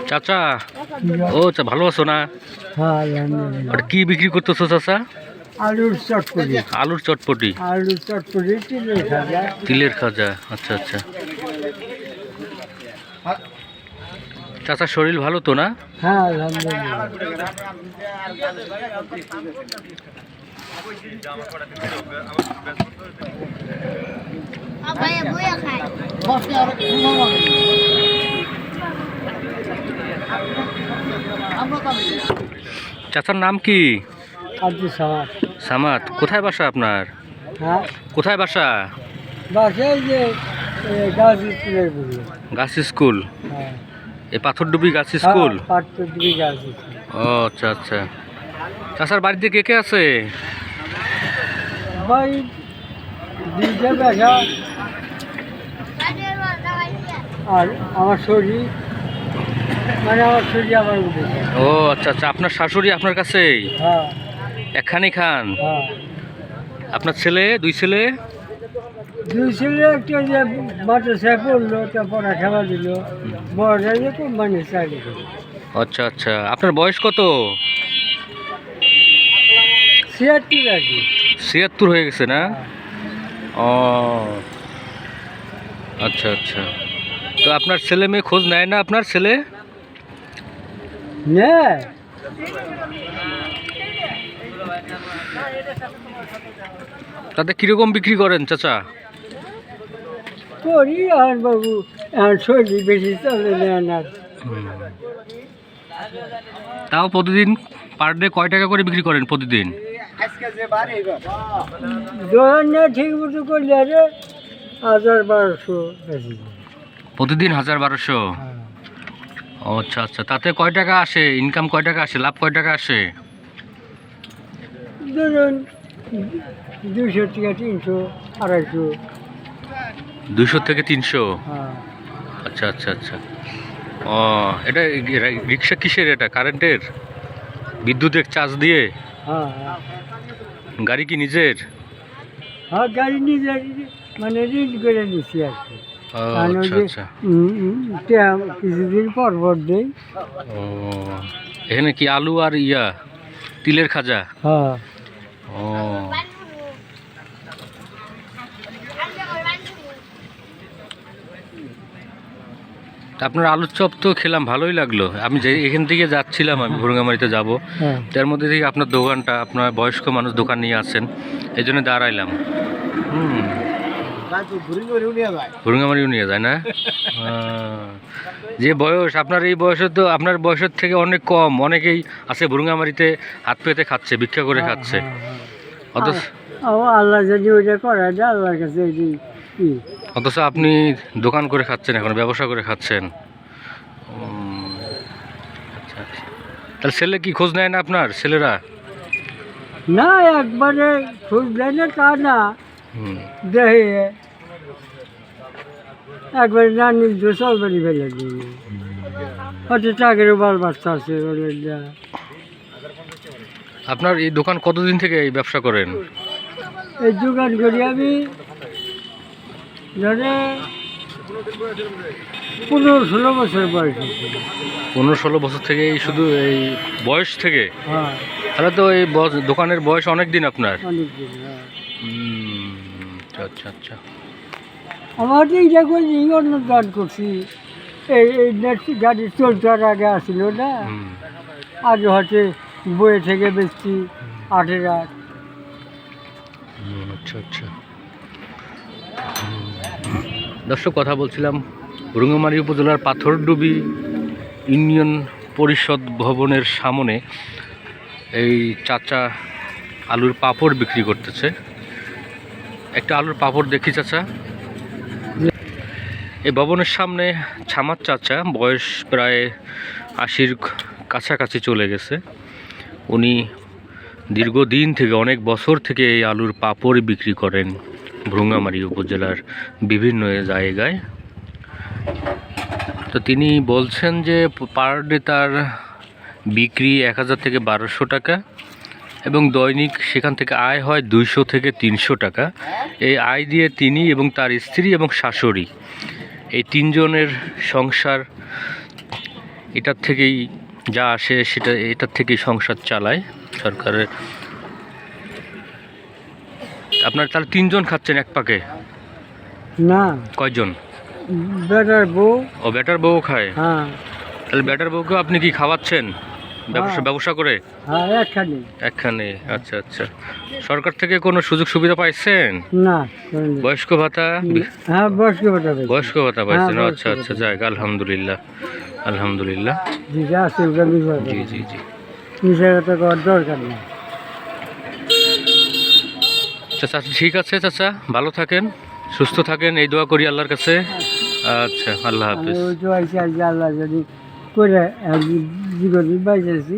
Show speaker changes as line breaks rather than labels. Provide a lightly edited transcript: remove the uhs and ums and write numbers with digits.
চাচা ও ভালো আছো না?
হ্যাঁ, আলহামদুলিল্লাহ।
ওটা কি বিক্রি করতেছো চাচা?
আলুর চটপটি।
আলুর চটপটি,
আলুর চটপটি তিলের খাজা।
তিলের খাজা। আচ্ছা আচ্ছা। চাচার শরীর ভালো তো না?
হ্যাঁ, আলহামদুলিল্লাহ।
চাচার নাম কি?
আব্দুল সামাদ।
সামাদ। কোথায় বাসা আপনার?
হ্যাঁ,
কোথায় বাসা?
বাসায় যে গাজীপুরের বুড়ি।
গাছ স্কুল?
হ্যাঁ,
এই পাথরডুবি গাছ স্কুল?
পাট্টুবি গাজীপুর।
ও আচ্ছা আচ্ছা। চাচার বাড়িতে কে কে আছে?
ভাই দুইটা বেসা আর আমার শরীর, মানে আমার শরীর আমার উঠেছে।
ও আচ্ছা আচ্ছা। আপনার শাশুড়ি আপনার কাছেই
হ্যাঁ,
একখানি খান?
হ্যাঁ।
আপনার ছেলে, দুই ছেলে?
দুই ছেলে একটা যে মাদ্রাসায় পড়লো, তারপর খেলা দিল, বড়টা যে কোম্পানির চাকরি করলো।
আচ্ছা আচ্ছা। আপনার বয়স কত?
76 আর কি।
76 হয়ে গেছে না?
হ্যাঁ।
ও আচ্ছা আচ্ছা। তো আপনার ছেলে মেয়ে খোঁজ নেয় না আপনার ছেলে?
নে
তাতে কিরকম বিক্রি করেন চাচা?
করি আর বাবু, এখন শরীর বেশি চলে না।
তাও প্রতিদিন পার ডে কয় টাকা করে বিক্রি করেন প্রতিদিন?
দোকান ঠিক মতো করলে আরে 1000-1200 বেশি।
প্রতিদিন 1000-1200?
হ্যাঁ।
ও আচ্ছা আচ্ছা। তাতে কয় টাকা আসে? ইনকাম কয় টাকা আসে? লাভ কয় টাকা আসে?
ধরুন 200 থেকে 300, 250।
200 থেকে 300?
হ্যাঁ,
আচ্ছা আচ্ছা আচ্ছা। ও এটা রিক্সা কিসের? এটা কারেন্টের? বিদ্যুতের চার্জ দিয়ে?
হ্যাঁ, হ্যাঁ।
গাড়ি কি নিজের?
হ্যাঁ, গাড়ি নিজে মানে ঋণ করে নিচ্ছি আর কি।
ও
কারণ ওই
আচ্ছা
যে
আচ্ছা।
কিছুদিন পর পর দেই।
ও এখানে কি আলু আর তিলের খাজা?
হ্যাঁ।
ও তা আপনার আলুর চপ তো খেলাম, ভালোই লাগলো। আমি যে এখান থেকে যাচ্ছিলাম, আমি ভুরুঙ্গামারিতে যাব,
হ্যাঁ।
তার মধ্যে থেকে আপনার দোকানটা, আপনার বয়স্ক মানুষ দোকান নিয়ে আছেন, এই জন্য দাঁড়াইলাম। ভুরুঙ্গামারিও নিয়ে যায় না? যে বয়স আপনার, এই বয়সে তো আপনার বয়সের থেকে অনেক কম অনেকেই আছে ভুরুঙ্গামারিতে হাত পেতে খাচ্ছে, ভিক্ষা করে খাচ্ছে। অথচ
আল্লাহ যদি ওইটা করা যায়, আল্লাহর কাছে কি।
অথচ আপনি দোকান করে খাচ্ছেন, এখন ব্যবসা করে খাচ্ছেন। আচ্ছা আচ্ছা। তাহলে ছেলে কি খোঁজ নেয় না আপনার ছেলেরা?
না, একবারে খোঁজ দেয় না তা না,
হুম।
দেখে একবারে না নিল তো চলবারি ফেলে দিই। হয়তো চাকরিও বাল বাচ্চা আছে বলে যা।
আপনার এই দোকান কতদিন থেকে এই ব্যবসা করেন?
এই দোকান করি আমি ধরে 15-16 বছর বয়স হচ্ছে।
15-16 বছর থেকে? এই শুধু এই বয়স থেকে?
হ্যাঁ,
তাহলে তো এই দোকানের বয়স অনেক দিন আপনার।
অনেকদিন। হ্যাঁ,
আচ্ছা আচ্ছা।
আমার এইটা করছি, অন্য দান করছি। এই গাড়ি চলতে আগে আসছিল না, আগে হচ্ছে বইয়ে থেকে বেশি 8
আচ্ছা আচ্ছা। দর্শক, কথা বলছিলাম ভুরুঙ্গামারী উপজেলার পাথরডুবি ইউনিয়ন পরিষদ ভবনের সামনে এই চাচা আলুর পাঁপড় বিক্রি করতেছে। একটা আলুর পাঁপড় দেখি চাচা। এই ভবনের সামনে ছামার চাচা, বয়স প্রায় 80-র কাছাকাছি চলে গেছে। উনি দীর্ঘদিন থেকে, অনেক বছর থেকে এই আলুর পাঁপড় বিক্রি করেন ভুরুঙ্গামারী উপজেলার বিভিন্ন জায়গায়। তো তিনি বলছেন যে পার ডে তার বিক্রি 1000 থেকে 1200 টাকা এবং দৈনিক সেখান থেকে আয় হয় 200 থেকে 300 টাকা। এই আয় দিয়ে তিনি এবং তার স্ত্রী এবং শাশুড়ি এই তিনজনের সংসার এটার থেকেই যা আসে সেটা এটার থেকেই সংসার চালায় সরকারের। আপনার তাহলে তিনজন খাচ্ছেন এক পাকে?
না,
কয়জন?
বেটার বউ।
ও বেটার বউ খায়?
হ্যাঁ
তাহলে বেটার বউকে আপনি কি খাওয়াচ্ছেন ব্যবসা
হ্যাঁ।
ব্যবসা করে?
হ্যাঁ একখানে।
একখানে, আচ্ছা আচ্ছা। সরকার থেকে কোনো সুযোগ সুবিধা পাইছেন?
না করিনি।
বয়স্ক ভাতা?
হ্যাঁ বয়স্ক ভাতা পেয়েছি।
বয়স্ক ভাতা পাইছেন,
হ্যাঁ,
আচ্ছা
বয়স্ক
আচ্ছা,
ভাতা।
যাক আলহামদুলিল্লাহ আলহামদুলিল্লাহ।
যেটা আছে ওটা মিশা
জি জি জি।
মিশা কথা করার দরকার নেই।
চাচা ঠিক আছে চাচা, ভালো থাকেন, সুস্থ থাকেন, এই দোয়া করি আল্লাহর কাছে। আচ্ছা, আল্লাহ
আমি
হাফিজ।
ওই তো আইসি আল্লাহ যদি করে জীবন বাইতেছি